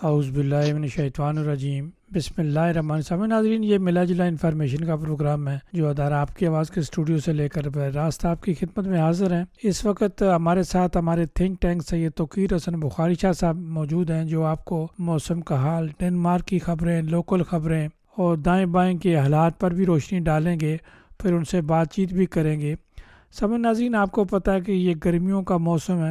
اعوذ باللہ من الشیطان الرجیم بسم اللہ الرحمن الرحیم ناظرین، یہ ملا جلا انفارمیشن کا پروگرام ہے جو ادارہ آپ کی آواز کے اسٹوڈیو سے لے کر راست آپ کی خدمت میں حاضر ہیں۔ اس وقت ہمارے ساتھ ہمارے تھنک ٹینک سید توقیر حسن بخاری شاہ صاحب موجود ہیں، جو آپ کو موسم کا حال، ڈنمارک کی خبریں، لوکل خبریں اور دائیں بائیں کے حالات پر بھی روشنی ڈالیں گے، پھر ان سے بات چیت بھی کریں گے۔ سب ناظرین، آپ کو پتہ ہے کہ یہ گرمیوں کا موسم ہے،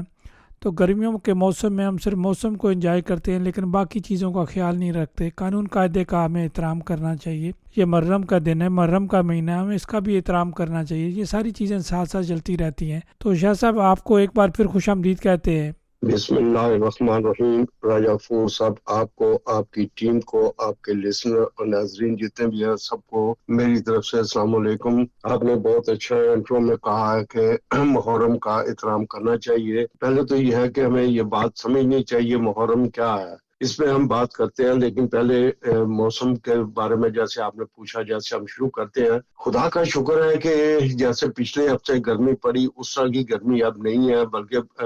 تو گرمیوں کے موسم میں ہم صرف موسم کو انجوائے کرتے ہیں لیکن باقی چیزوں کا خیال نہیں رکھتے۔ قانون قاعدے کا ہمیں احترام کرنا چاہیے۔ یہ محرم کا دن ہے، محرم کا مہینہ ہے، ہمیں اس کا بھی احترام کرنا چاہیے۔ یہ ساری چیزیں ساتھ ساتھ چلتی رہتی ہیں۔ تو شاہ صاحب، آپ کو ایک بار پھر خوش آمدید کہتے ہیں۔ بسم اللہ الرحمن الرحیم۔ راجہ فور صاحب، آپ کو، آپ کی ٹیم کو، آپ کے لسنر اور ناظرین جتنے بھی ہیں، سب کو میری طرف سے السلام علیکم۔ آپ نے بہت اچھا انٹرو میں کہا ہے کہ محرم کا احترام کرنا چاہیے۔ پہلے تو یہ ہے کہ ہمیں یہ بات سمجھنی چاہیے محرم کیا ہے، اس پہ ہم بات کرتے ہیں، لیکن پہلے موسم کے بارے میں جیسے آپ نے پوچھا، جیسے ہم شروع کرتے ہیں۔ خدا کا شکر ہے کہ جیسے پچھلے ہفتے گرمی پڑی، اس طرح کی گرمی اب نہیں ہے، بلکہ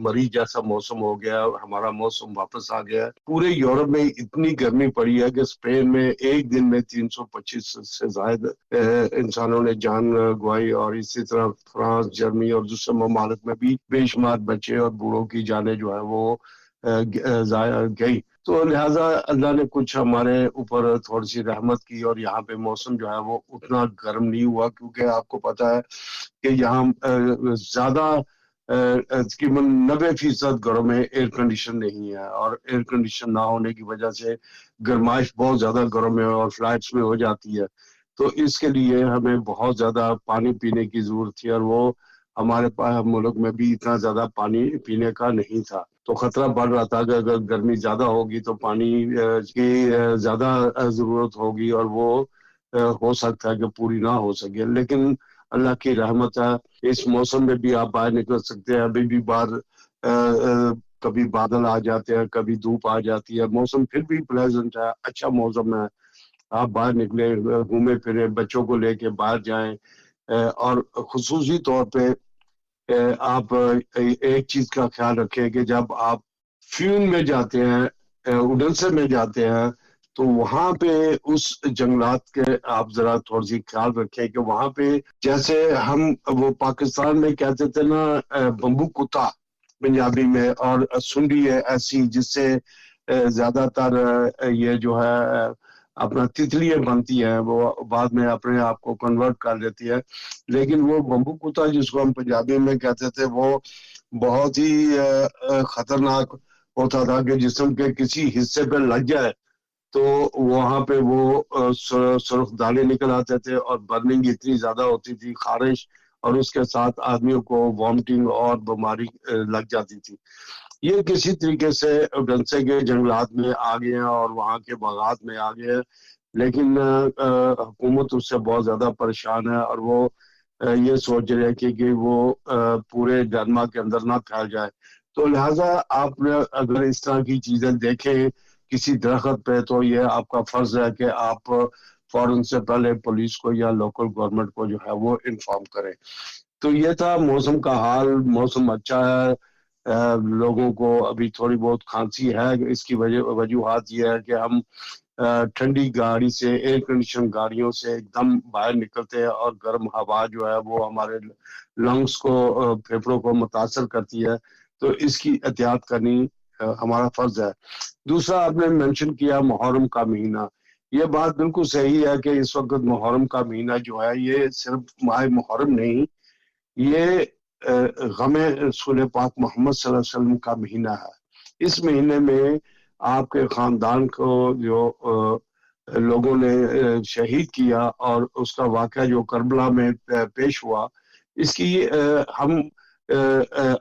مریض جیسا موسم ہو گیا، ہمارا موسم واپس آ گیا۔ پورے یورپ میں اتنی گرمی پڑی ہے کہ اسپین میں ایک دن میں 325 سے زائد انسانوں نے جان گوائی، اور اسی طرح فرانس، جرمنی اور دوسرے ممالک میں بھی بے شمار بچے اور بوڑھوں کی جانیں جو ہے وہ گئی۔ تو لہٰذا اللہ نے کچھ ہمارے اوپر تھوڑی سی رحمت کی، اور یہاں پہ موسم جو ہے وہ اتنا گرم نہیں ہوا، کیونکہ آپ کو پتا ہے کہ یہاں زیادہ تقریباً 90% گھروں میں ایئر کنڈیشن نہیں ہے، اور ایئر کنڈیشن نہ ہونے کی وجہ سے گرمائش بہت زیادہ گھروں میں اور فلیٹس میں ہو جاتی ہے۔ تو اس کے لیے ہمیں بہت زیادہ پانی پینے کی ضرورت تھی، اور وہ ہمارے ملک میں بھی اتنا زیادہ پانی پینے کا نہیں تھا۔ تو خطرہ بڑھ رہا تھا کہ اگر گرمی زیادہ ہوگی تو پانی کی زیادہ ضرورت ہوگی، اور وہ ہو سکتا ہے کہ پوری نہ ہو سکے۔ لیکن اللہ کی رحمت ہے، اس موسم میں بھی آپ باہر نکل سکتے ہیں۔ ابھی بھی باہر کبھی بادل آ جاتے ہیں، کبھی دھوپ آ جاتی ہے، موسم پھر بھی پلیزنٹ ہے، اچھا موسم ہے۔ آپ باہر نکلیں، گھومے پھریں، بچوں کو لے کے باہر جائیں، اور خصوصی طور پہ آپ ایک چیز کا خیال رکھیں کہ جب آپ فیون میں جاتے ہیں، اڈنسے میں جاتے ہیں، تو وہاں پہ اس جنگلات کے آپ ذرا تھوڑی سی خیال رکھیں کہ وہاں پہ جیسے ہم وہ پاکستان میں کہتے تھے نا بمبو کتا پنجابی میں، اور سنڈی ہے ایسی جس سے زیادہ تر یہ جو ہے اپنا تتلیاں بنتی ہیں، وہ بعد میں اپنے آپ کو کنورٹ کر لیتی ہے۔ لیکن وہ بمبو کتا جس کو ہم پنجابی میں کہتے تھے، وہ بہت ہی خطرناک ہوتا تھا کہ جسم کے کسی حصے پہ لگ جائے تو وہاں پہ وہ سرخ دانے نکل آتے تھے، اور برننگ اتنی زیادہ ہوتی تھی، خارش، اور اس کے ساتھ آدمیوں کو وامٹنگ اور بیماری لگ جاتی تھی۔ یہ کسی طریقے سے ڈنسے کے جنگلات میں آ گئے ہیں اور وہاں کے باغات میں آ گئے ہیں، لیکن حکومت اس سے بہت زیادہ پریشان ہے، اور وہ یہ سوچ رہے کہ وہ پورے ڈنمارک کے اندر نہ پھیل جائے۔ تو لہٰذا آپ اگر اس طرح کی چیزیں دیکھیں کسی درخت پہ، تو یہ آپ کا فرض ہے کہ آپ فوراً سے پہلے پولیس کو یا لوکل گورنمنٹ کو جو ہے وہ انفارم کریں۔ تو یہ تھا موسم کا حال۔ موسم اچھا ہے، لوگوں کو ابھی تھوڑی بہت کھانسی ہے، اس کی وجوہات یہ ہے کہ ہم ٹھنڈی گاڑی سے، ایئر کنڈیشن گاڑیوں سے ایک دم باہر نکلتے ہیں، اور گرم ہوا جو ہے وہ ہمارے لنگس کو، پھیپھڑوں کو متاثر کرتی ہے۔ تو اس کی احتیاط کرنی ہمارا فرض ہے۔ دوسرا، آپ نے مینشن کیا محرم کا مہینہ، یہ بات بالکل صحیح ہے کہ اس وقت محرم کا مہینہ جو ہے یہ صرف ماہ محرم نہیں، یہ غم رسول پاک محمد صلی اللہ علیہ وسلم کا مہینہ ہے۔ اس مہینے میں آپ کے خاندان کو جو لوگوں نے شہید کیا، اور اس کا واقعہ جو کربلا میں پیش ہوا، اس کی ہم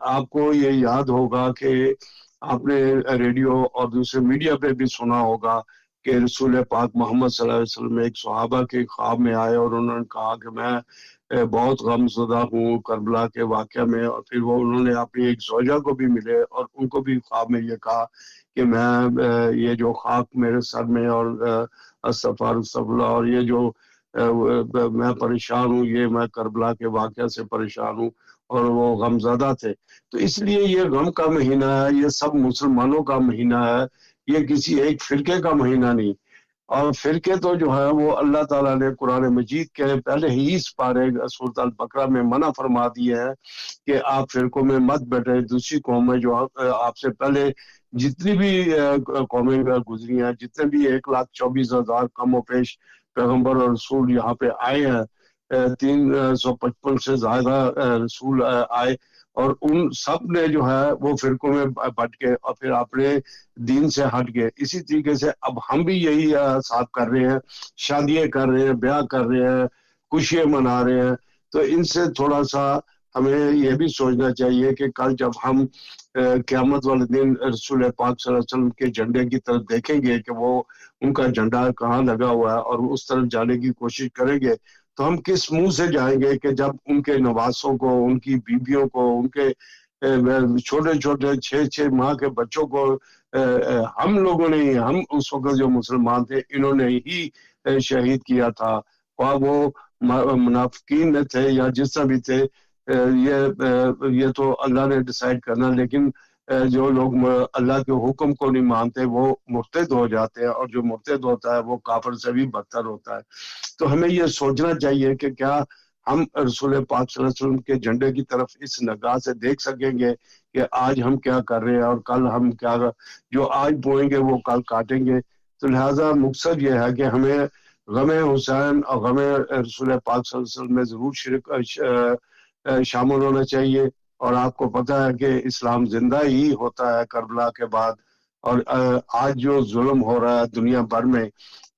آپ کو یہ یاد ہوگا کہ آپ نے ریڈیو اور دوسرے میڈیا پہ بھی سنا ہوگا کہ رسول پاک محمد صلی اللہ علیہ وسلم ایک صحابہ کے خواب میں آئے، اور انہوں نے کہا کہ میں بہت غم زدہ ہوں کربلا کے واقعہ میں، اور پھر وہ انہوں نے اپنی ایک زوجہ کو بھی ملے، اور ان کو بھی خواب میں یہ کہا کہ میں یہ جو خاک میرے سر میں، اور استغفار اللہ، اور یہ جو میں پریشان ہوں، یہ میں کربلا کے واقعہ سے پریشان ہوں، اور وہ غم زدہ تھے۔ تو اس لیے یہ غم کا مہینہ ہے، یہ سب مسلمانوں کا مہینہ ہے یہ کسی ایک فرقے کا مہینہ نہیں. اور فرقے تو جو ہے وہ اللہ تعالیٰ نے قرآن مجید کے پہلے ہی اس پارے سورۃ البقرہ میں منع فرما دیا ہے کہ آپ فرقوں میں مت بیٹھے. دوسری قومیں جو آپ سے پہلے جتنی بھی قومیں گزری ہیں, جتنے بھی 1,24,000 کم و پیش پیغمبر اور رسول یہاں پہ آئے ہیں, 355 سے زیادہ رسول آئے, اور ان سب نے جو ہے وہ فرقوں میں بٹ کے اور پھر اپنے دین سے ہٹ گئے. اسی طریقے سے اب ہم بھی یہی ساتھ کر رہے ہیں, شادیاں کر رہے ہیں, بیاہ کر رہے ہیں, خوشیاں منا رہے ہیں. تو ان سے تھوڑا سا ہمیں یہ بھی سوچنا چاہیے کہ کل جب ہم قیامت والے دن رسول پاک صلی اللہ علیہ وسلم کے جھنڈے کی طرف دیکھیں گے کہ وہ ان کا جھنڈا کہاں لگا ہوا ہے اور اس طرف جانے کی کوشش کریں گے, تو ہم کس منہ سے جائیں گے کہ جب ان کے نواسوں کو, ان کی بیویوں کو, ان کے چھوٹے چھوٹے 6 ماہ کے بچوں کو ہم لوگوں نے, ہم اس وقت جو مسلمان تھے انہوں نے ہی شہید کیا تھا, اور وہ منافقین میں تھے یا جس طرح بھی تھے, یہ تو اللہ نے ڈیسائیڈ کرنا. لیکن جو لوگ اللہ کے حکم کو نہیں مانتے وہ مرتد ہو جاتے ہیں, اور جو مرتد ہوتا ہے وہ کافر سے بھی بدتر ہوتا ہے. تو ہمیں یہ سوچنا چاہیے کہ کیا ہم رسول پاک صلی اللہ علیہ وسلم کے جھنڈے کی طرف اس نگاہ سے دیکھ سکیں گے کہ آج ہم کیا کر رہے ہیں اور کل ہم کیا, جو آج بوئیں گے وہ کل کاٹیں گے. تو لہٰذا مقصد یہ ہے کہ ہمیں غم حسین اور غم رسول پاک صلی اللہ علیہ وسلم میں ضرور شامل ہونا چاہیے. اور آپ کو پتہ ہے کہ اسلام زندہ ہی ہوتا ہے کربلا کے بعد, اور آج جو ظلم ہو رہا ہے دنیا بھر میں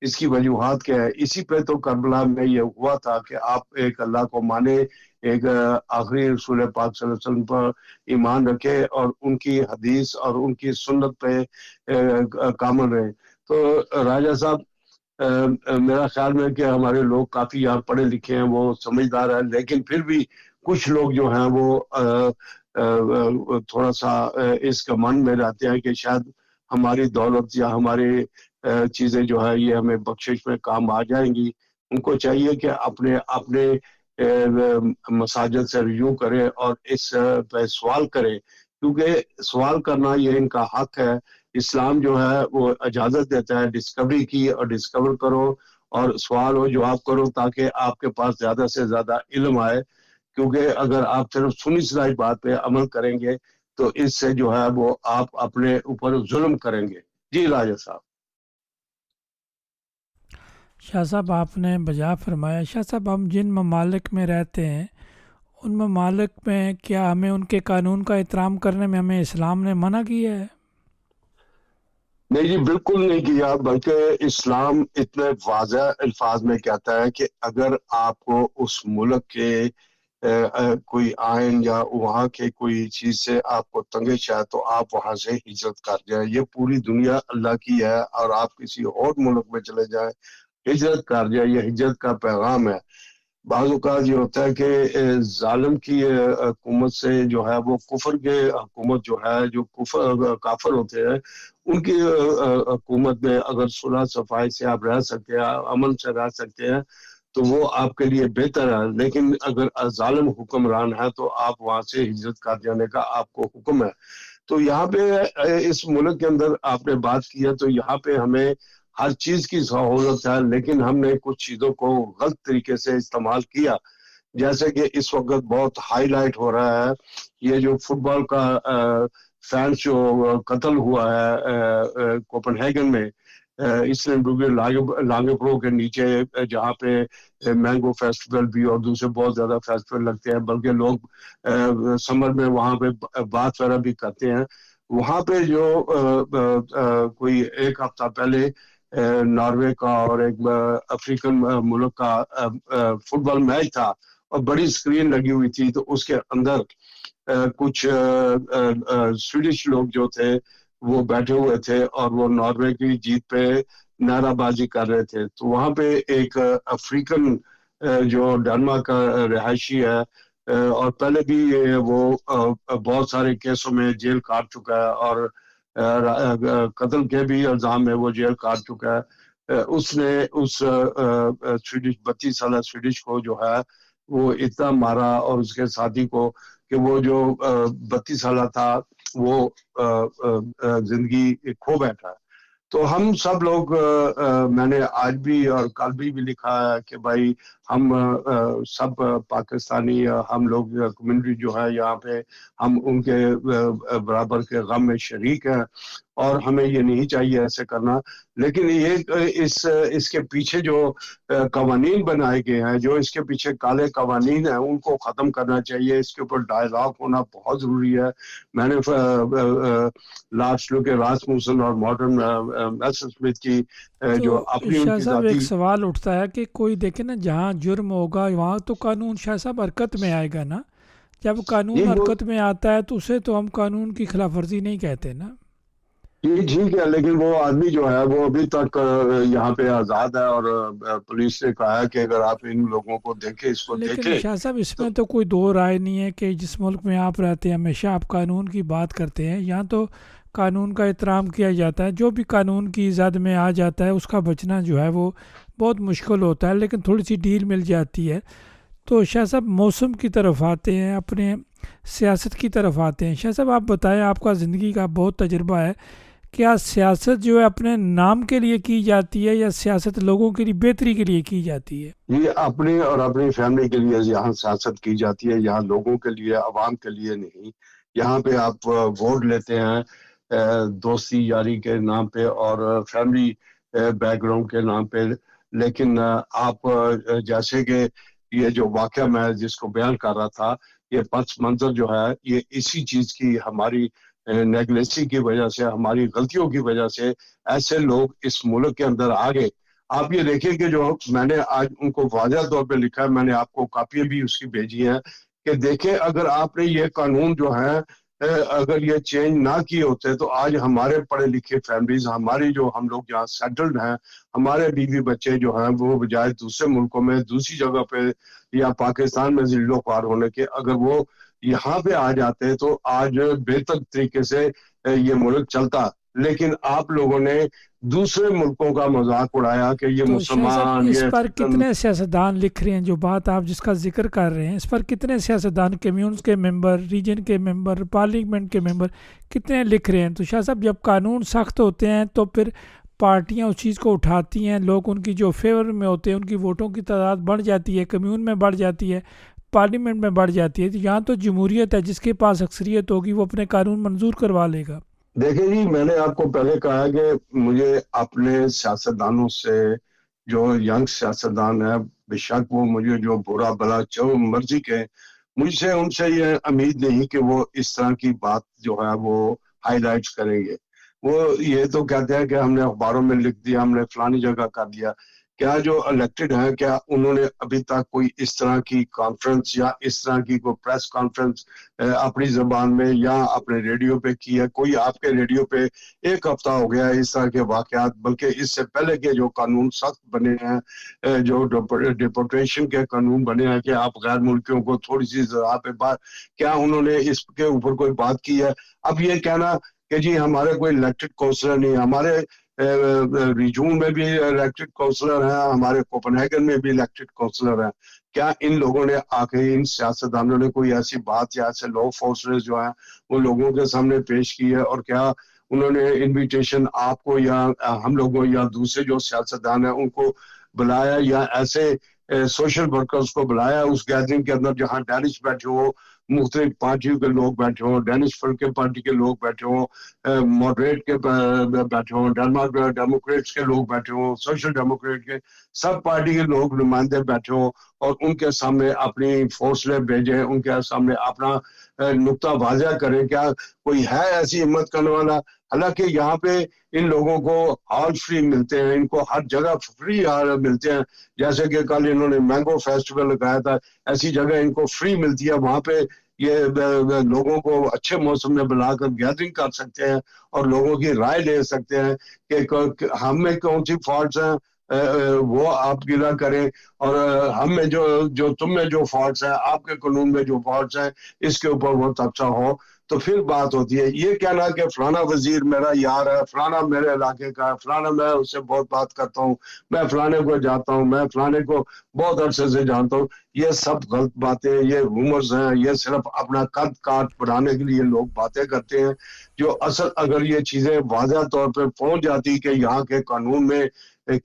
اس کی وجوہات کیا ہے؟ اسی پہ تو کربلا میں یہ ہوا تھا کہ آپ ایک اللہ کو مانے, ایک آخری رسول پاک صلی اللہ علیہ وسلم پر ایمان رکھے اور ان کی حدیث اور ان کی سنت پہ کامل رہے. تو راجہ صاحب, میرا خیال میں کہ ہمارے لوگ کافی یہاں پڑھے لکھے ہیں, وہ سمجھدار ہیں, لیکن پھر بھی کچھ لوگ جو ہیں وہ تھوڑا سا اس کا من میں رہتے ہیں کہ شاید ہماری دولت یا ہماری چیزیں جو ہے یہ ہمیں بخشش میں کام آ جائیں گی. ان کو چاہیے کہ اپنے مساجد سے رجوع کرے اور اس پہ سوال کرے, کیونکہ سوال کرنا یہ ان کا حق ہے. اسلام جو ہے وہ اجازت دیتا ہے ڈسکوری کی, اور ڈسکور کرو اور سوال و جواب کرو تاکہ آپ کے پاس زیادہ سے زیادہ علم آئے. کیونکہ اگر آپ صرف سنی سنائی بات پہ عمل کریں گے تو اس سے جو ہے وہ آپ اپنے اوپر ظلم کریں گے. جی راجہ صاحب. شاہ صاحب آپ نے بجا فرمایا. شاہ صاحب ہم جن ممالک میں رہتے ہیں ان ممالک میں کیا ہمیں ان کے قانون کا احترام کرنے میں ہمیں اسلام نے منع کیا ہے؟ نہیں جی, بالکل نہیں کیا, بلکہ اسلام اتنے واضح الفاظ میں کہتا ہے کہ اگر آپ کو اس ملک کے کوئی آئین یا وہاں کے کوئی چیز سے آپ کو تنگش ہے تو آپ وہاں سے ہجرت کر جائیں. یہ پوری دنیا اللہ کی ہے, اور آپ کسی اور ملک میں چلے جائیں ہجرت کر جائیں, یہ ہجرت کا پیغام ہے. بعض اوقات یہ ہوتا ہے کہ ظالم کی حکومت سے جو ہے وہ کفر کے حکومت جو ہے, جو کافر ہوتے ہیں ان کی حکومت میں اگر صلح صفائی سے آپ رہ سکتے ہیں, امن سے رہ سکتے ہیں تو وہ آپ کے لیے بہتر ہے. لیکن اگر ظالم حکمران ہے تو آپ وہاں سے ہجرت کر جانے کا آپ کو حکم ہے. تو یہاں پہ اس ملک کے اندر آپ نے بات کی ہے, تو یہاں پہ ہمیں ہر چیز کی سہولت ہے, لیکن ہم نے کچھ چیزوں کو غلط طریقے سے استعمال کیا. جیسے کہ اس وقت بہت ہائی لائٹ ہو رہا ہے یہ جو فٹ بال کا فینس جو قتل ہوا ہے کوپن ہیگن میں, اس نے لانگے پرو کے نیچے جہاں پہ مینگو فیسٹیول بھی اور دوسرے بہت زیادہ فیسٹیول لگتے ہیں, بلکہ لوگ سمر میں وہاں پہ بات وغیرہ بھی کرتے ہیں. وہاں پہ جو کوئی ایک ہفتہ پہلے ناروے کا اور ایک افریقن ملک کا فٹ بال میچ تھا اور بڑی سکرین لگی ہوئی تھی, تو اس کے اندر کچھ سویڈش لوگ جو تھے وہ بیٹھے ہوئے تھے اور وہ ناروے کی جیت پہ نعرہ بازی کر رہے تھے. تو وہاں پہ ایک افریقن جو ڈنمارک کا رہائشی ہے اور پہلے بھی وہ بہت سارے کیسوں میں جیل کاٹ چکا ہے اور قتل کے بھی الزام میں وہ جیل کاٹ چکا ہے, اس نے اس سویڈش 32 سالہ سویڈش کو جو ہے وہ اتنا مارا اور اس کے ساتھی کو کہ وہ جو 32 سالہ تھا وہ زندگی کھو بیٹھا. تو ہم سب لوگ میں نے آج بھی اور کل بھی لکھا ہے کہ بھائی ہم سب پاکستانی ہم لوگ کمیونٹی جو ہے یہاں پہ ہم ان کے برابر کے غم میں شریک ہیں اور ہمیں یہ نہیں چاہیے ایسے کرنا. لیکن یہ اس کے پیچھے جو قوانین بنائے گئے ہیں, جو اس کے پیچھے کالے قوانین ہیں, ان کو ختم کرنا چاہیے. اس کے اوپر ڈائلاگ ہونا بہت ضروری ہے. میں نے لاسٹ لو کے راسموسن اور ماڈرن میسر اسمتھ کی جو تو اپنی ان شاہ کی صاحب ایک ذاتی سوال اٹھتا ہے کہ کوئی دیکھے نا جہاں جرم ہوگا وہاں تو قانون شاہ صاحب حرکت میں آئے گا نا. جب قانون وہ حرکت میں آتا ہے تو اسے تو ہم قانون کی خلاف ورزی نہیں کہتے نا. یہ ٹھیک ہے, لیکن وہ آدمی جو ہے وہ ابھی تک یہاں پہ آزاد ہے اور پولیس نے کہا ہے کہ اگر آپ ان لوگوں کو دیکھیں, اس کو لیکن دیکھیں شاہ صاحب اس تو میں تو کوئی دو رائے نہیں ہے کہ جس ملک میں آپ رہتے ہیں ہمیشہ آپ قانون کی بات کرتے ہیں. یہاں تو قانون کا احترام کیا جاتا ہے. جو بھی قانون کی زد میں آ جاتا ہے اس کا بچنا جو ہے وہ بہت مشکل ہوتا ہے, لیکن تھوڑی سی ڈیل مل جاتی ہے. تو شاہ صاحب موسم کی طرف آتے ہیں, اپنے سیاست کی طرف آتے ہیں. شاہ صاحب آپ بتائیں, آپ کا زندگی کا بہت تجربہ ہے, کیا سیاست جو ہے اپنے نام کے لیے کی جاتی ہے یا سیاست لوگوں کے لیے بہتری کے لیے کی جاتی ہے؟ یہ اپنے اور اپنی فیملی کے لیے یہاں سیاست کی جاتی ہے, یہاں لوگوں کے لیے, عوام کے لیے نہیں. یہاں پہ آپ ووٹ لیتے ہیں دوستی یاری کے نام پہ اور فیملی بیک گراؤنڈ کے نام پہ. لیکن آپ جیسے کہ یہ جو واقعہ میں جس کو بیان کر رہا تھا, یہ پس منظر جو ہے یہ اسی چیز کی ہماری نیگلیسی کی وجہ سے, ہماری غلطیوں کی وجہ سے ایسے لوگ اس ملک کے اندر آ گئے. آپ یہ دیکھیں کہ جو میں نے آج ان کو واضح طور پہ لکھا ہے, میں نے آپ کو کاپیاں بھی اس کی بھیجی ہیں, کہ دیکھیں اگر آپ نے یہ قانون جو ہے اگر یہ چینج نہ کیے ہوتے تو آج ہمارے پڑھے لکھے فیملیز, ہماری جو ہم لوگ یہاں سیٹلڈ ہیں, ہمارے بیوی بچے جو ہیں وہ بجائے دوسرے ملکوں میں دوسری جگہ پہ یا پاکستان میں ذلیل و خوار ہونے کے, اگر وہ یہاں پہ آ جاتے تو آج بہتر طریقے سے یہ ملک چلتا. لیکن آپ لوگوں نے دوسرے ملکوں کا مذاق اڑایا کہ یہ تو شاہ صاحب مسلمان, اس یہ پر کتنے سیاستدان لکھ رہے ہیں, جو بات آپ جس کا ذکر کر رہے ہیں اس پر کتنے سیاستدان, کمیونز کے ممبر, ریجن کے ممبر, پارلیمنٹ کے ممبر کتنے لکھ رہے ہیں؟ تو شاہ صاحب جب قانون سخت ہوتے ہیں تو پھر پارٹیاں اس چیز کو اٹھاتی ہیں, لوگ ان کی جو فیور میں ہوتے ہیں ان کی ووٹوں کی تعداد بڑھ جاتی ہے, کمیون میں بڑھ جاتی ہے, پارلیمنٹ میں بڑھ جاتی ہے. تو یہاں تو جمہوریت ہے, جس کے پاس اکثریت ہوگی وہ اپنے قانون منظور کروا لے گا. دیکھیں جی, میں نے آپ کو پہلے کہا کہ مجھے اپنے سیاستدانوں سے, جو ینگ سیاستدان ہیں, بے شک وہ مجھے جو برا بلا جو مرضی کے, مجھ سے ان سے یہ امید نہیں کہ وہ اس طرح کی بات جو ہے وہ ہائی لائٹ کریں گے. وہ یہ تو کہتے ہیں کہ ہم نے اخباروں میں لکھ دیا, ہم نے فلانی جگہ کر دیا. کیا جو الیکٹڈ ہیں, کیا انہوں نے ابھی تک کوئی اس طرح کی کانفرنس یا اس طرح کی کوئی پریس کانفرنس اپنی زبان میں یا اپنے ریڈیو پہ کی ہے؟ کوئی آپ کے ریڈیو پہ ایک ہفتہ ہو گیا اس طرح کے واقعات, بلکہ اس سے پہلے کے جو قانون سخت بنے ہیں, جو ڈیپورٹیشن کے قانون بنے ہیں کہ آپ غیر ملکیوں کو تھوڑی سی زراعت پہ بات, کیا انہوں نے اس کے اوپر کوئی بات کی ہے؟ اب یہ کہنا کہ جی ہمارے کوئی الیکٹڈ کونسلر نہیں, ہمارے ریجون میں بھی الیکٹڈ کونسلر ہیں, ہمارے کوپن ہیگن میں بھی الیکٹڈ کونسلر ہیں, کیا ان لوگوں نے آ کے, ان سیاستدانوں نے کوئی ایسی بات یا ایسے لا فورسز جو ہیں وہ لوگوں کے سامنے پیش کی ہے؟ اور کیا انہوں نے انویٹیشن آپ کو یا ہم لوگوں یا دوسرے جو سیاستدان ہیں ان کو بلایا, یا ایسے سوشل ورکرز کو بلایا اس گیدرنگ کے اندر جہاں ڈینش بیٹھے ہو, مختلف پارٹیوں کے لوگ بیٹھے ہوں, ڈینش کے پارٹی کے لوگ بیٹھے ہوں, ماڈریٹ کے بیٹھے ہوں, ڈیموکریٹس کے لوگ بیٹھے ہوں, سوشل ڈیموکریٹ کے, سب پارٹی کے لوگ نمائندے بیٹھے ہوں, اور ان کے سامنے اپنی فورسلیں بھیجیں, ان کے سامنے اپنا نقطہ واضح کریں؟ کیا کوئی ہے ایسی ہمت کرنے والا؟ حالانکہ یہاں پہ ان لوگوں کو ہال فری ملتے ہیں, ان کو ہر جگہ فری ہال ملتے ہیں. جیسے کہ کل انہوں نے مینگو فیسٹیول لگایا تھا, ایسی جگہ ان کو فری ملتی ہے, وہاں پہ یہ لوگوں کو اچھے موسم میں بلا کر گیدرنگ کر سکتے ہیں اور لوگوں کی رائے لے سکتے ہیں کہ ہم میں کون سی فالٹس ہیں وہ آپ گلا کریں, اور ہم میں جو تم میں جو فالٹس ہیں, آپ کے قانون میں جو فالٹس ہیں, اس کے اوپر وہ تبصرہ ہو. تو پھر بات ہوتی ہے. یہ کہنا کہ فلانا وزیر میرا یار ہے, فلانا میرے علاقے کا ہے, فلانا میں اس سے بہت بات کرتا ہوں, میں فلانے کو جاتا ہوں, میں فلانے کو بہت عرصے سے جانتا ہوں, یہ سب غلط باتیں, یہ رومرز ہیں, یہ صرف اپنا قد کاٹ بڑھانے کے لیے لوگ باتیں کرتے ہیں. جو اصل اگر یہ چیزیں واضح طور پہ پہنچ جاتی کہ یہاں کے قانون میں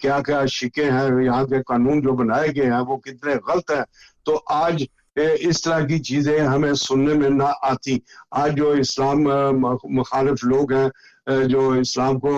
کیا کیا شکیں ہیں, یہاں کے قانون جو بنائے گئے ہیں وہ کتنے غلط ہیں, تو آج اس طرح کی چیزیں ہمیں سننے میں نہ آتی. آج جو اسلام مخالف لوگ ہیں, جو اسلام کو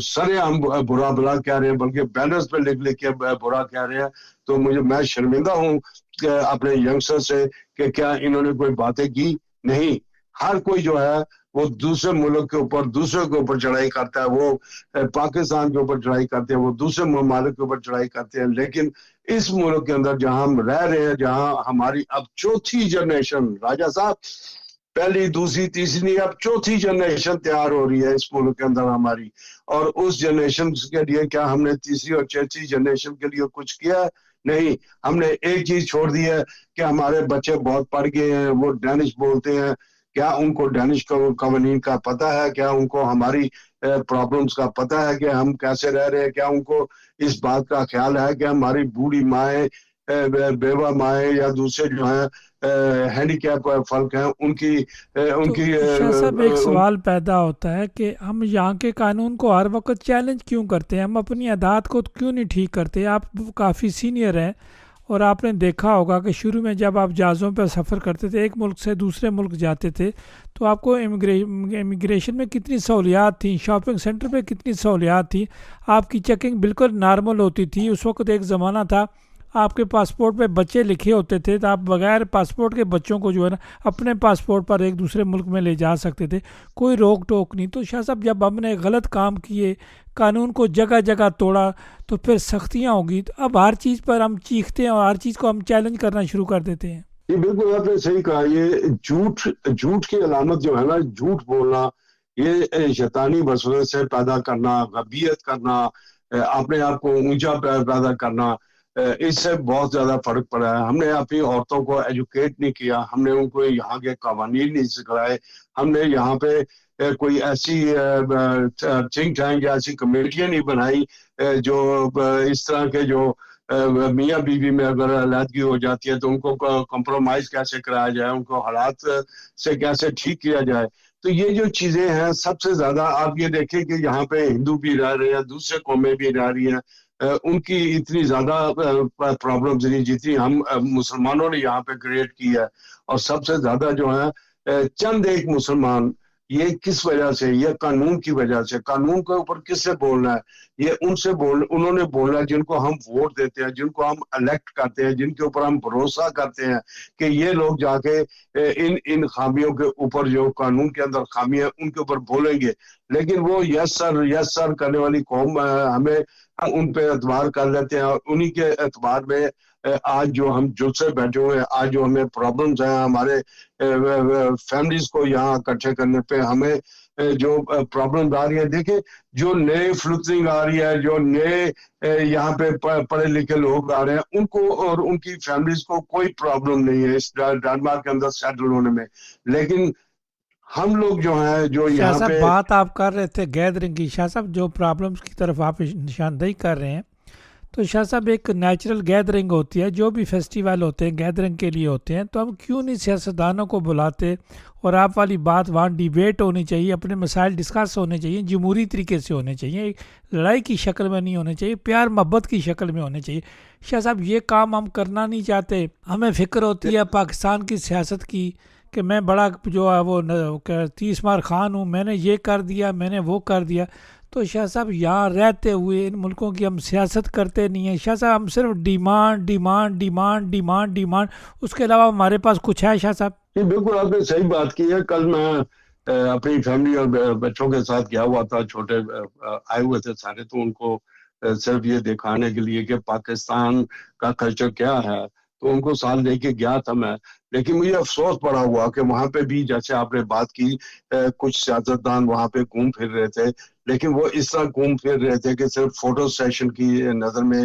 سرے عام برا بلا کہہ رہے ہیں, بلکہ بینرز پہ لکھ کے برا کہہ رہے ہیں, تو میں شرمندہ ہوں کہ اپنے ینگسٹر سے کہ کیا انہوں نے کوئی باتیں کی. نہیں, ہر کوئی جو ہے وہ دوسرے ملک کے اوپر, دوسرے کے اوپر چڑھائی کرتا ہے, وہ پاکستان کے اوپر چڑھائی کرتے ہیں, وہ دوسرے ممالک کے اوپر چڑھائی کرتے ہیں. لیکن اس ملک کے اندر جہاں ہم رہ رہے ہیں, جہاں ہماری اب چوتھی جنریشن, راجہ صاحب پہلی دوسری تیسری اب چوتھی جنریشن تیار ہو رہی ہے اس ملک کے اندر ہماری, اور اس جنریشن کے لیے کیا ہم نے تیسری اور چوتھی جنریشن کے لیے کچھ کیا؟ نہیں, ہم نے ایک چیز چھوڑ دی ہے کہ ہمارے بچے بہت پڑھ گئے ہیں, وہ ڈینش بولتے ہیں. کیا ان کو ڈینش قوانین کا پتہ ہے؟ کیا ان کو ہماری پرابلمز کا پتہ ہے کہ ہم کیسے رہ رہے ہیں؟ کیا ان کو اس بات کا خیال ہے کہ ہماری بوڑھی مائیں, بیوہ مائیں یا دوسرے جو ہیں ہینڈی کیپ فلک ہیں, ان کی شاہ صاحب ایک سوال پیدا ہوتا ہے کہ ہم یہاں کے قانون کو ہر وقت چیلنج کیوں کرتے ہیں, ہم اپنی عادات کو کیوں نہیں ٹھیک کرتے؟ آپ کافی سینئر ہیں اور آپ نے دیکھا ہوگا کہ شروع میں جب آپ جہازوں پہ سفر کرتے تھے, ایک ملک سے دوسرے ملک جاتے تھے, تو آپ کو امیگریشن میں کتنی سہولیات تھیں, شاپنگ سینٹر پہ کتنی سہولیات تھیں, آپ کی چیکنگ بالکل نارمل ہوتی تھی. اس وقت ایک زمانہ تھا آپ کے پاسپورٹ پہ بچے لکھے ہوتے تھے, تو آپ بغیر پاسپورٹ کے بچوں کو جو ہے نا اپنے پاسپورٹ پر ایک دوسرے ملک میں لے جا سکتے تھے, کوئی روک ٹوک نہیں. تو شاہ صاحب جب ہم نے غلط کام کیے, قانون کو جگہ جگہ توڑا, تو پھر سختیاں ہوگی. تو اب ہر چیز پر ہم چیختے ہیں اور ہر چیز کو ہم چیلنج کرنا شروع کر دیتے ہیں. یہ بالکل آپ نے صحیح کہا. یہ جھوٹ کی علامت جو ہے نا, جھوٹ بولنا, یہ شیطانی وسوسے سے پیدا کرنا, غیبیت کرنا, اپنے آپ کو اونچا پیدا کرنا, اس سے بہت زیادہ فرق پڑا ہے. ہم نے اپنی عورتوں کو ایجوکیٹ نہیں کیا, ہم نے ان کو یہاں کے قوانین نہیں سکھلائے, ہم نے یہاں پہ کوئی ایسی تھنک ٹینک یا ایسی کمیٹیاں نہیں بنائی جو اس طرح کے جو میاں بیوی میں اگر علیحدگی ہو جاتی ہے تو ان کو کمپرومائز کیسے کرایا جائے, ان کو حالات سے کیسے ٹھیک کیا جائے. تو یہ جو چیزیں ہیں, سب سے زیادہ آپ یہ دیکھیں کہ یہاں پہ ہندو بھی رہ رہے ہیں, دوسرے قومیں بھی رہ رہی ہیں, ان کی اتنی زیادہ پرابلمز نہیں جتنی ہم مسلمانوں نے یہاں پہ کریٹ کی ہے. اور سب سے زیادہ جو ہے چند ایک مسلمان, یہ کس وجہ سے؟ یہ قانون کی وجہ سے. قانون کے اوپر کس سے بولنا ہے؟ یہ انہوں نے بولنا ہے جن کو ہم ووٹ دیتے ہیں, جن کو ہم الیکٹ کرتے ہیں, جن کے اوپر ہم بھروسہ کرتے ہیں کہ یہ لوگ جا کے ان خامیوں کے اوپر, جو قانون کے اندر خامیاں ان کے اوپر بولیں گے. لیکن وہ یس سر کرنے والی قوم ہمیں ان پہ اعتبار کر لیتے ہیں, اور انہی کے اعتبار میں آج جو ہم جل سے بیٹھے ہوئے ہیں, آج جو ہمیں پرابلمز ہیں ہمارے فیملیز کو یہاں اکٹھے کرنے پہ, ہمیں جو پرابلمز آ رہی ہیں. دیکھیں جو نئے فلوٹنگ آ رہی ہے, جو نئے یہاں پہ پڑھے لکھے لوگ آ رہے ہیں, ان کو اور ان کی فیملیز کو کوئی پرابلم نہیں ہے اس ڈنمارک کے اندر سیٹل ہونے میں. لیکن ہم لوگ جو ہیں جو شاہ یہاں صاحب پہ بات آپ کر رہے تھے گیدرنگ کی, شاہ صاحب جو پرابلمس کی طرف آپ نشاندہی کر رہے ہیں, تو شاہ صاحب ایک نیچرل گیدرنگ ہوتی ہے, جو بھی فیسٹیول ہوتے ہیں گیدرنگ کے لیے ہوتے ہیں, تو ہم کیوں نہیں سیاستدانوں کو بلاتے, اور آپ والی بات وہاں ڈیبیٹ ہونی چاہیے, اپنے مسائل ڈسکس ہونے چاہیے, جمہوری طریقے سے ہونے چاہیے, لڑائی کی شکل میں نہیں ہونے چاہیے, پیار محبت کی شکل میں ہونے چاہیے. شاہ صاحب یہ کام ہم کرنا نہیں چاہتے. ہمیں فکر ہوتی ہے پاکستان کی سیاست کی کہ میں بڑا جو ہے وہ 30 مار خان ہوں, میں نے یہ کر دیا, میں نے وہ کر دیا. تو شاہ صاحب یہاں رہتے ہوئے ان ملکوں کی ہم سیاست کرتے نہیں ہیں. شاہ صاحب ہم صرف demand demand demand demand demand, اس کے علاوہ ہمارے پاس کچھ ہے؟ شاہ صاحب جی بالکل آپ نے صحیح بات کی ہے. کل میں اپنی فیملی اور بچوں کے ساتھ گیا ہوا تھا, چھوٹے آئے ہوئے تھے سارے, تو ان کو صرف یہ دکھانے کے لیے کہ پاکستان کا کلچر کیا ہے, تو ان کو ساتھ لے کے گیا تھا میں. لیکن مجھے افسوس پڑا ہوا کہ وہاں پہ بھی جیسے آپ نے بات کی, کچھ سیاستدان وہاں پہ گھوم پھر رہے تھے, لیکن وہ اس طرح گھوم پھر رہے تھے کہ صرف فوٹو سیشن کی نظر میں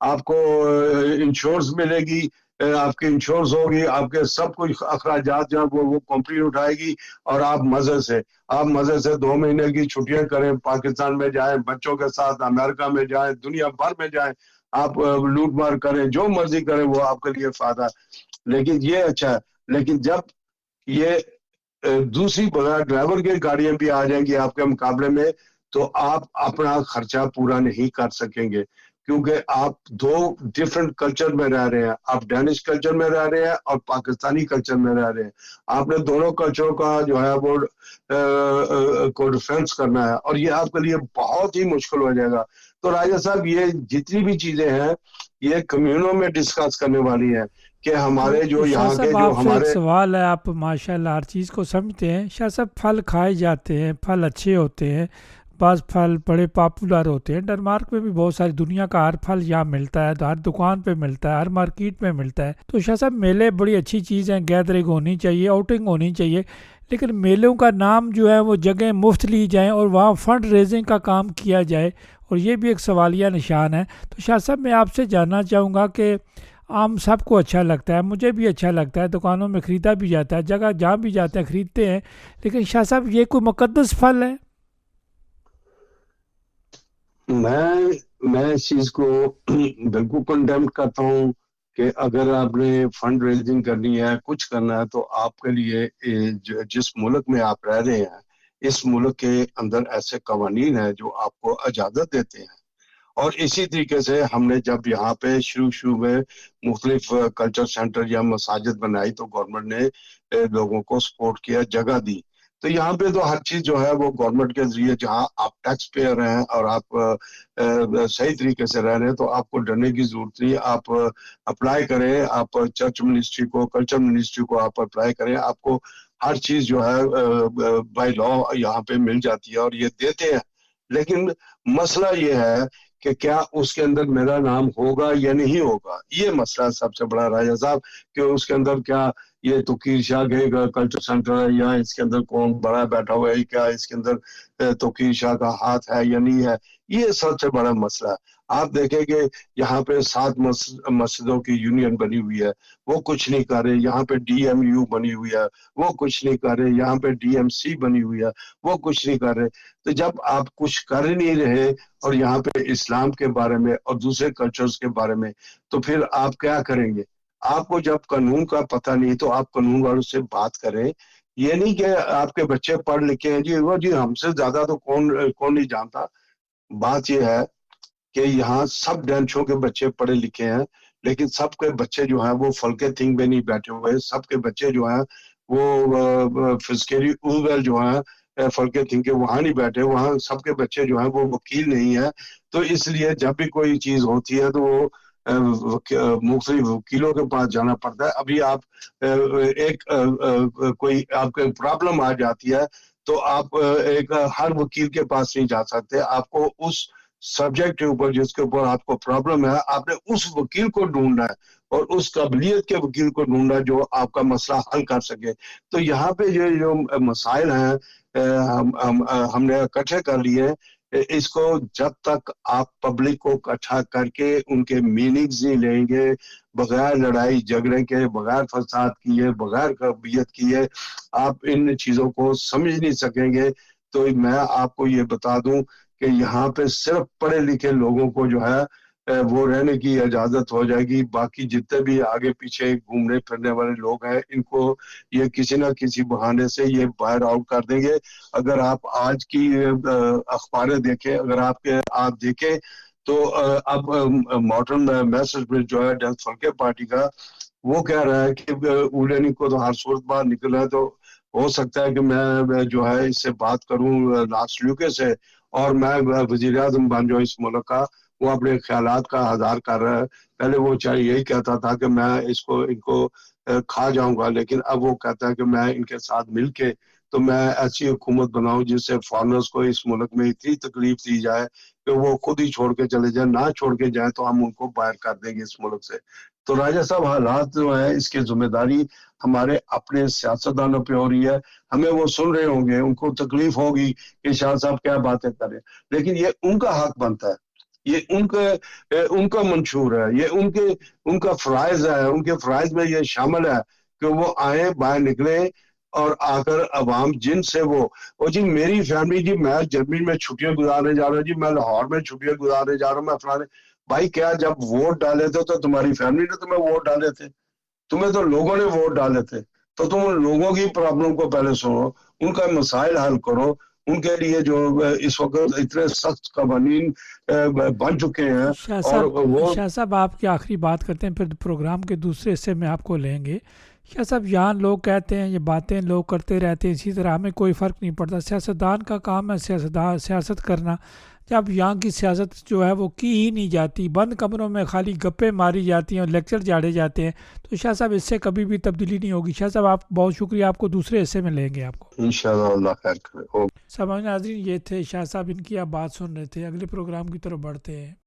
آپ کو انشورنس ملے گی، آپ کی انشورنس ہوگی، آپ کے سب کچھ اخراجات جہاں وہ کمپنی اٹھائے گی، اور آپ مزے سے 2 مہینے کی چھٹیاں کریں، پاکستان میں جائیں بچوں کے ساتھ، امریکہ میں جائیں، دنیا بھر میں جائیں، آپ لوٹ مار کریں، جو مرضی کریں، وہ آپ کے لیے فائدہ ہے۔ لیکن یہ اچھا ہے، لیکن جب یہ دوسری بغیر ڈرائیور کی گاڑیاں بھی آ جائیں گی آپ کے مقابلے میں، تو آپ اپنا خرچہ پورا نہیں کر سکیں گے، کیونکہ آپ 2 ڈفرنٹ کلچر میں رہ رہے ہیں، آپ ڈینش کلچر میں رہ رہے ہیں اور پاکستانی کلچر میں رہ رہے ہیں۔ آپ نے دونوں کلچروں کا جو ہے وہ کو ڈیفرنس کرنا ہے، اور یہ آپ کے لیے بہت ہی مشکل ہو جائے گا۔ تو راجہ صاحب، یہ جتنی بھی چیزیں ہیں یہ کمیونوں میں ڈسکس کرنے والی ہیں کہ ہمارے تو جو شاہ یہاں کے صاحب جو آپ سے ایک ہمارے سوال ہے، آپ ماشاء اللہ ہر چیز کو سمجھتے ہیں۔ شاہ صاحب پھل کھائے جاتے ہیں، پھل اچھے ہوتے ہیں، بعض پھل بڑے پاپولر ہوتے ہیں، ڈنمارک میں بھی بہت ساری دنیا کا ہر پھل یہاں ملتا ہے، تو ہر دکان پہ ملتا ہے، ہر مارکیٹ میں ملتا ہے۔ تو شاہ صاحب میلے بڑی اچھی چیز ہیں، گیدرنگ ہونی چاہیے، آؤٹنگ ہونی چاہیے، لیکن میلوں کا نام جو ہے وہ جگہ مفت لی جائیں اور وہاں فنڈ ریزنگ کا کام کیا جائے، اور یہ بھی ایک سوالیہ نشان ہے۔ تو شاہ صاحب میں آپ سے جاننا چاہوں گا کہ عام سب کو اچھا لگتا ہے، مجھے بھی اچھا لگتا ہے، دکانوں میں خریدا بھی جاتا ہے، جگہ جہاں بھی جاتے ہیں خریدتے ہیں، لیکن شاہ صاحب یہ کوئی مقدس پھل ہے؟ میں اس چیز کو بالکل کنڈیم کرتا ہوں کہ اگر آپ نے فنڈ ریزنگ کرنی ہے، کچھ کرنا ہے، تو آپ کے لیے جس ملک میں آپ رہ رہے ہیں، اس ملک کے اندر ایسے قوانین ہیں جو آپ کو اجازت دیتے ہیں۔ اور اسی طریقے سے ہم نے جب یہاں پہ شروع میں مختلف کلچر سینٹر یا مساجد بنائی، تو گورنمنٹ نے لوگوں کو سپورٹ کیا، جگہ دی۔ تو یہاں پہ تو ہر چیز جو ہے وہ گورنمنٹ کے ذریعے، جہاں آپ ٹیکس پیئر ہیں اور آپ صحیح طریقے سے رہ رہے ہیں، تو آپ کو ڈرنے کی ضرورت نہیں۔ آپ اپلائی کریں، آپ چرچ منسٹری کو، کلچر منسٹری کو آپ اپلائی کریں، آپ کو ہر چیز جو ہے بائی لا یہاں پہ مل جاتی ہے، اور یہ دیتے ہیں۔ لیکن مسئلہ یہ ہے کہ کیا اس کے اندر میرا نام ہوگا یا نہیں ہوگا، یہ مسئلہ سب سے بڑا راجہ صاحب، کہ اس کے اندر کیا یہ توقیر شاہ کے کلچر سینٹر ہے، یا اس کے اندر کون بڑا بیٹھا ہوا ہے، کیا اس کے اندر توقیر شاہ کا ہاتھ ہے یا نہیں ہے، یہ سب سے بڑا مسئلہ ہے۔ آپ دیکھیں کہ یہاں پہ 7 مسجدوں کی یونین بنی ہوئی ہے، وہ کچھ نہیں کر رہے۔ یہاں پہ ڈی ایم یو بنی ہوئی ہے، وہ کچھ نہیں کر رہے۔ یہاں پہ ڈی ایم سی بنی ہوئی ہے، وہ کچھ نہیں کر رہے۔ تو جب آپ کچھ کر نہیں رہے، اور یہاں پہ اسلام کے بارے میں اور دوسرے کلچرز کے بارے میں، تو پھر آپ کیا کریں گے؟ آپ کو جب قانون کا پتہ نہیں، تو آپ قانون والوں سے بات کریں۔ یہ نہیں کہ آپ کے بچے پڑھ لکھے ہیں، جی وہ جی ہم سے زیادہ تو کون نہیں جانتا۔ بات یہ ہے کہ یہاں سب ڈینشوں کے بچے پڑھے لکھے ہیں، لیکن سب کے بچے جو ہیں وہ فلکے تھنگ میں نہیں بیٹھے ہوئے۔ سب کے بچے جو ہیں وہ فزکری اویل جو ہیں فلکے تھنگ کے وہاں نہیں بیٹھے، وہاں سب کے بچے جو ہیں وہ وکیل نہیں ہیں۔ تو اس لیے جب بھی کوئی چیز ہوتی ہے تو وہ مختلف وکیلوں کے پاس جانا پڑتا ہے۔ ابھی آپ ایک کوئی آپ کے پرابلم آ جاتی ہے، تو آپ ایک ہر وکیل کے پاس نہیں جا سکتے۔ آپ کو اس سبجیکٹ کے اوپر جس کے اوپر آپ کو پرابلم ہے، آپ نے اس وکیل کو ڈھونڈنا ہے، اور اس قابلیت کے وکیل کو ڈھونڈنا جو آپ کا مسئلہ حل کر سکے۔ تو یہاں پہ یہ جو مسائل ہیں ہم نے اکٹھے کر لیے، اس کو جب تک آپ پبلک کو اکٹھا کر کے ان کے میننگز نہیں لیں گے، بغیر لڑائی جھگڑے کے، بغیر فساد کیے، بغیر قابلیت کیے، آپ ان چیزوں کو سمجھ نہیں سکیں گے۔ تو میں آپ کو یہ بتا دوں کہ یہاں پہ صرف پڑھے لکھے لوگوں کو جو ہے وہ رہنے کی اجازت ہو جائے گی، باقی جتنے بھی آگے پیچھے گھومنے پھرنے والے لوگ ہیں، ان کو یہ کسی نہ کسی بہانے سے یہ باہر آؤٹ کر دیں گے۔ اگر آپ آج کی اخباریں دیکھیں، اگر آپ دیکھیں تو اب ماڈرن میسج میں جو ہے ڈیتھ فلکے پارٹی کا، وہ کہہ رہا ہے کہ اولینی کو تو ہر صورت باہر نکلا ہے، تو ہو سکتا ہے کہ میں جو ہے اس سے بات کروں لاسٹ یوکے سے، اور میں وزیر اعظم بن جاؤں اس ملک کا۔ وہ اپنے خیالات کا اظہار کر رہا ہے۔ پہلے وہ چاہے یہی کہتا تھا کہ میں ان کو کھا جاؤں گا، لیکن اب وہ کہتا ہے کہ میں ان کے ساتھ مل کے تو میں ایسی حکومت بناؤں جس سے فارنرز کو اس ملک میں اتنی تکلیف دی جائے کہ وہ خود ہی چھوڑ کے چلے جائیں، نہ چھوڑ کے جائیں تو ہم ان کو باہر کر دیں گے اس ملک سے۔ تو راجہ صاحب، حالات جو ہے اس کی ذمہ داری ہمارے اپنے سیاستدانوں پہ ہو رہی ہے۔ ہمیں وہ سن رہے ہوں گے، ان کو تکلیف ہوگی کہ شاہ صاحب کیا باتیں کریں، لیکن یہ ان کا حق بنتا ہے، یہ ان کا منشور ہے، یہ ان کا فرائض ہے، ان کے فرائض میں یہ شامل ہے کہ وہ آئیں، باہر نکلیں اور آ کر عوام جن سے وہ جی میری فیملی، جی میں جرمنی میں چھٹیاں گزارنے جا رہا ہوں، جی میں لاہور میں چھٹیاں گزارنے جا رہا ہوں، میں فلانے بھائی کیا جب ووٹ ڈالے تھے تو تمہاری فیملی نے تمہیں ووٹ ڈالے تھے؟ تمہیں تو لوگوں نے ووٹ ڈالے تھے، تو تم ان لوگوں کی پرابلم کو پہلے سنو، ان کا مسائل حل کرو، ان کے لیے جو اس وقت اتنے سخت قوانین بن چکے ہیں اور وہ شاہ صاحب آپ کی آخری بات کرتے ہیں، پھر پروگرام کے دوسرے حصے میں آپ کو لیں گے. شاہ صاحب یہاں لوگ کہتے ہیں یہ باتیں لوگ کرتے رہتے ہیں، اسی طرح ہمیں کوئی فرق نہیں پڑتا، سیاستدان کا کام ہے سیاست کرنا. جب یہاں کی سیاست جو ہے وہ کی ہی نہیں جاتی، بند کمروں میں خالی گپیں ماری جاتی ہیں اور لیکچر جاڑے جاتے ہیں، تو شاہ صاحب اس سے کبھی بھی تبدیلی نہیں ہوگی. شاہ صاحب آپ بہت شکریہ، آپ کو دوسرے حصے میں لیں گے آپ کو. انشاءاللہ اللہ خیر کرے. سامعین ناظرین، یہ تھے شاہ صاحب، ان کی آپ بات سن رہے تھے. اگلے پروگرام کی طرف بڑھتے ہیں.